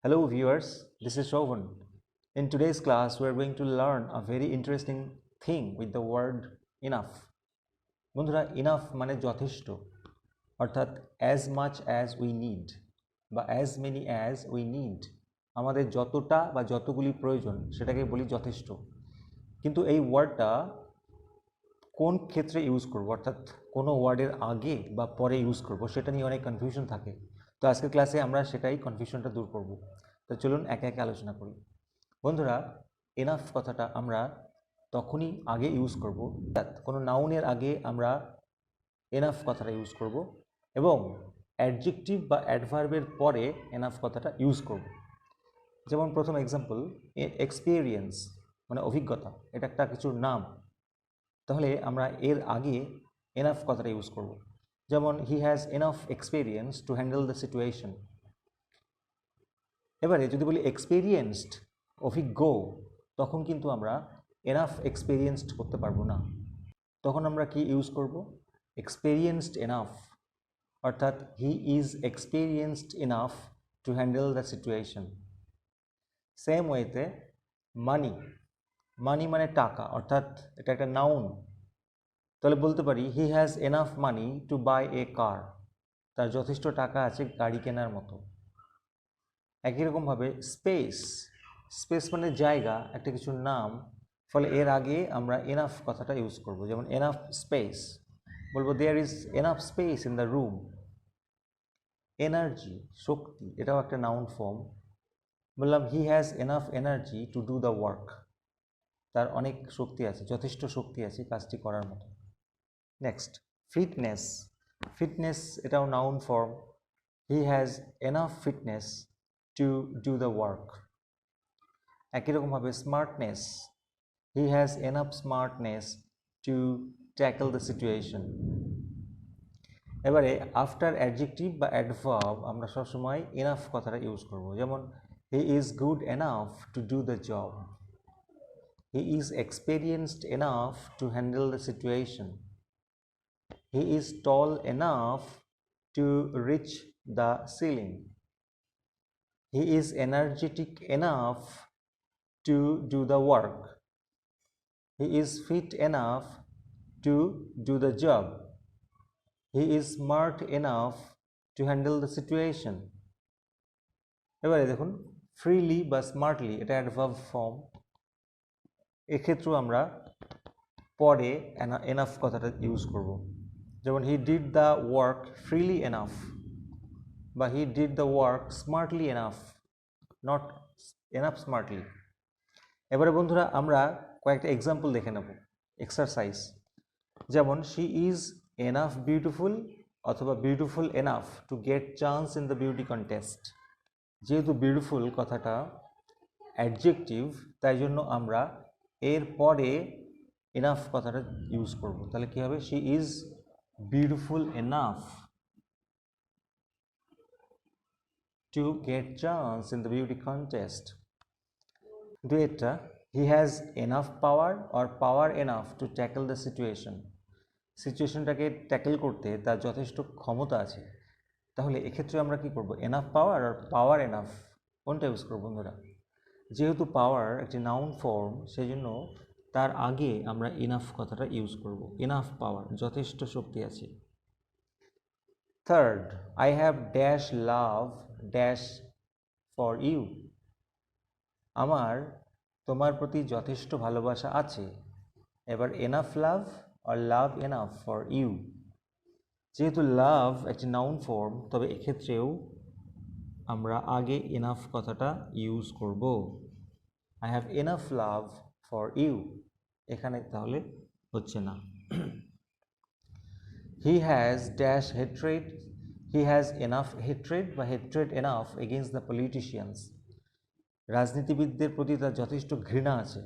Hello viewers, this is Shovan. In today's class, we are going to learn a very interesting thing with the word enough. বন্ধুরা enough মানে যথেষ্ট, অর্থাৎ as much as we need বা as many as we need, আমাদের যতটা বা যতগুলি প্রয়োজন সেটাকে বলি যথেষ্ট। কিন্তু এই ওয়ার্ডটা কোন ক্ষেত্রে ইউজ করব, অর্থাৎ কোনো ওয়ার্ডের আগে বা পরে ইউজ করব সেটা নিয়ে অনেক কনফিউশন থাকে। তো আজকের ক্লাসে আমরা সেটাই কনফিউশনটা দূর করব। তো চলুন একে একে আলোচনা করি। বন্ধুরা এনাফ কথাটা আমরা তখনই আগে ইউজ করব, অর্থাৎ কোনো নাউনের আগে আমরা এনাফ কথাটা ইউজ করব এবং অ্যাডজেক্টিভ বা অ্যাডভার্বের পরে এনাফ কথাটা ইউজ করব। যেমন প্রথম এক্সাম্পল, এক্সপিরিয়েন্স মানে অভিজ্ঞতা, এটা একটা কিছুর নাম, তাহলে আমরা এর আগে এনাফ কথাটা ইউজ করব। যেমন হি has enough experience to handle the situation. এবারে যদি বলি এক্সপিরিয়েন্সড, অভিজ্ঞ, তখন কিন্তু আমরা এনাফ এক্সপিরিয়েন্সড করতে পারবো না। তখন আমরা কি ইউজ করব? এক্সপিরিয়েন্সড এনাফ, অর্থাৎ he is experienced enough to handle the situation. Same ওয়েতে মানি, মানি মানে টাকা, অর্থাৎ এটা একটা নাউন, তাহলে বলতে পারি he has enough money to buy a car, তার যথেষ্ট টাকা আছে গাড়ি কেনার মতো। একই রকমভাবে স্পেস, স্পেস মানে জায়গা, একটা কিছুর নাম, ফলে এর আগে আমরা এনাফ কথাটা ইউজ করব। যেমন এনাফ স্পেস, বলবো there is enough space in the room. Energy, শক্তি, এটাও একটা নাউন ফর্ম, বললাম he has enough energy to do the work, তার অনেক শক্তি আছে, যথেষ্ট শক্তি আছে কাজটি করার মতো। নেক্সট ফিটনেস, ফিটনেস এটাও noun form, he has enough fitness two do the work. একই রকমভাবে smartness, he has enough smartness two tackle the situation. এবারে আফটার অ্যাডজেক্টিভ বা অ্যাডভার্ব আমরা সবসময় এনাফ কথাটা ইউজ করব। যেমন he is good enough to do the job, he is experienced enough to handle the situation, he is tall enough to reach the ceiling, he is energetic enough to do the work, he is fit enough to do the job, he is smart enough to handle the situation. এবারে দেখুন freely বা smartly, এটা adverb form, এক্ষেত্রেও আমরা পরে enough কথাটা use করব। যেমন he did the work freely enough বা he did the work smartly enough, not enough smartly. এবারে বন্ধুরা আমরা কয়েকটা এক্সাম্পল দেখে নেব, এক্সারসাইজ। যেমন শি ইজ এনাফ বিউটিফুল অথবা beautiful enough to get chance in the beauty contest. যেহেতু বিউটিফুল কথাটা অ্যাডজেক্টিভ, তাই জন্য আমরা এর পরে এনাফ কথাটা ইউজ করব। তাহলে কি হবে? She is beautiful enough to get chance in the beauty contest. দুয়েরটা, he has enough power or power enough to tackle the situation. সিচুয়েশনটাকে ট্যাকেল করতে তার যথেষ্ট ক্ষমতা আছে। তাহলে এক্ষেত্রে আমরা কি করব? এনাফ পাওয়ার আর পাওয়ার এনাফ কোনটা ইউজ করব বন্ধুরা? যেহেতু পাওয়ার একটি নাউন ফর্ম, সেই জন্য তার আগে আমরা এনাফ কথাটা ইউজ করব। এনাফ পাওয়ার, যথেষ্ট শক্তি আছে। Third, I have dash love dash for you. আমার তোমার প্রতি যথেষ্ট ভালোবাসা আছে। এবার এনাফ লাভ আর লাভ এনাফ ফর ইউ। যেহেতু লাভ একটি নাউন ফর্ম, তবে এক্ষেত্রেও আমরা আগে এনাফ কথাটা ইউজ করব। I have enough love for you, এখানে তাহলে হচ্ছে না। He has dash hatred, he has enough hatred বা hatred enough against the politicians. রাজনীতিবিদদের প্রতি তার যথেষ্ট ঘৃণা আছে।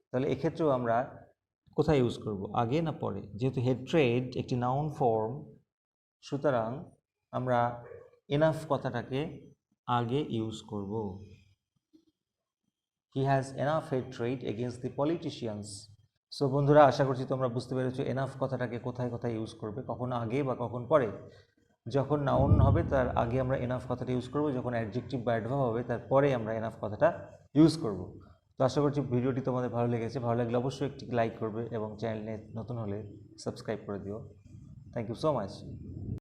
তাহলে এক্ষেত্রেও আমরা কোথায় ইউজ করব? আগে না পরে? যেহেতু হেট্রেড একটি নাউন ফর্ম, সুতরাং আমরা এনাফ কথাটাকে আগে ইউজ করব। হি has enough hatred against the politicians. So বন্ধুরা, আশা করছি তোমরা বুঝতে পেরেছো এনাফ কথাটাকে কোথায় কোথায় ইউজ করবে, কখন আগে বা কখন পরে। যখন নাউন হবে তার আগে আমরা এনাফ কথাটা ইউজ করব, যখন অ্যাডজেক্টিভ বা অ্যাডভার্ব হবে তারপরে আমরা এনাফ কথাটা ইউজ করব। তো আশা করছি ভিডিওটি তোমাদের ভালো লেগেছে। ভালো লাগলে অবশ্যই একটি লাইক করবে এবং চ্যানেলে নতুন হলে সাবস্ক্রাইব করে দিও। Thank you so much.